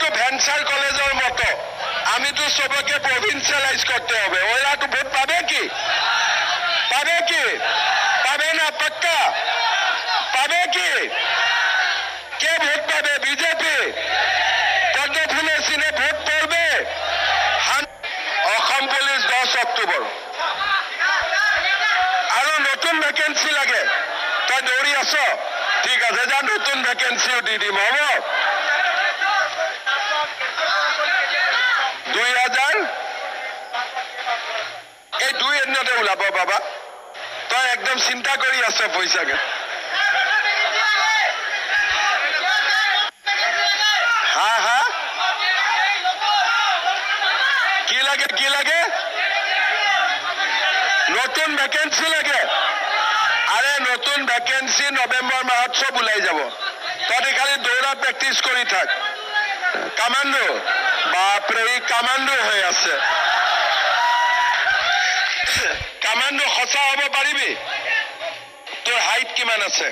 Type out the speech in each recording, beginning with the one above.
তো ভেঞ্চার কলেজের মতো আমি তো সবকে প্রভিন্সিয়ালাইজ করতে হবে। ওরা তো ভোট পাবে কি? পাবে কি? পাবে না? পাক্কা পাবে কি? কে ভোট পাবে? বিজেপি। পদ্ম ফুলের সিনে ভোট পড়বে। অসম পুলিশ 10 অক্টোবর আৰু নতুন ভ্যাকেন্সি লাগে। তই দৌৰি আছ? ঠিক আছে, যা নতুন ভ্যাকেন্সিও দি দিম। হ'ব 2000 এই 2 এদিনতে ওলাব বাবা। তই একদম চিন্তা কৰি আছ পইচাকে। হা হা কি লাগে? কি লাগে? নতুন ভ্যাকেন্সি লাগে। আরে নতুন ভ্যাকেন্সি নভেম্বর মাহত সব ওলাই যাব। তই খালি দৌৰা প্ৰেক্টিস কৰি থাক। কামান্ডো বাপৰে, ই কামান্ডো হৈ আছে। কামান্ডো সঁচা হ'ব পাৰিবি? তোৰ হাইট কিমান আছে?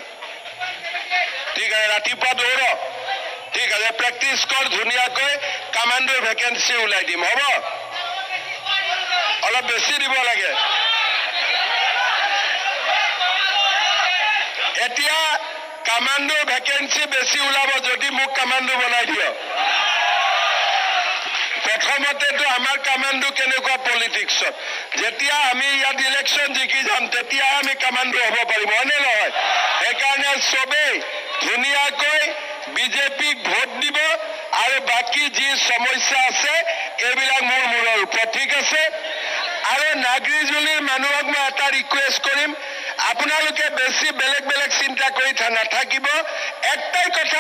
ঠিক আছে, ৰাতিপুৱা দৌৰ। ঠিক আছে, প্ৰেক্টিস কৰ ধুনীয়াকৈ। কামান্ডোৰ ভ্যাকেন্সি ওলাই দিম। হ'ব অলপ বেছি দিব লাগে। এতিয়া কামান্ডো ভ্যাকেন্সি বেছি ওলাব যদি মোক কামান্ডো বনাই দিয়। প্ৰথমতেতো আমাৰ কামান্ডো কেনেকুৱা পলিটিক্সত, যেতিয়া আমি ইয়াত ইলেকশ্যন জিকি যাম তেতিয়া আমি কামান্ডো হ'ব পাৰিম, হয়নে নহয়? সেইকাৰণে চবেই ধুনীয়াকৈ বিজেপিক ভোট দিব আৰু বাকী যি সমস্যা আছে এইবিলাক মোৰ মূৰৰ ওপৰত। ঠিক আছে? আৰু নাগৰিজুলিৰ মানুহক মই এটা ৰিকুৱেষ্ট কৰিম, আপোনালোকে বেছি বেলেগ বেলেগ চিন্তা কৰি নাথাকিব। একটাই কথা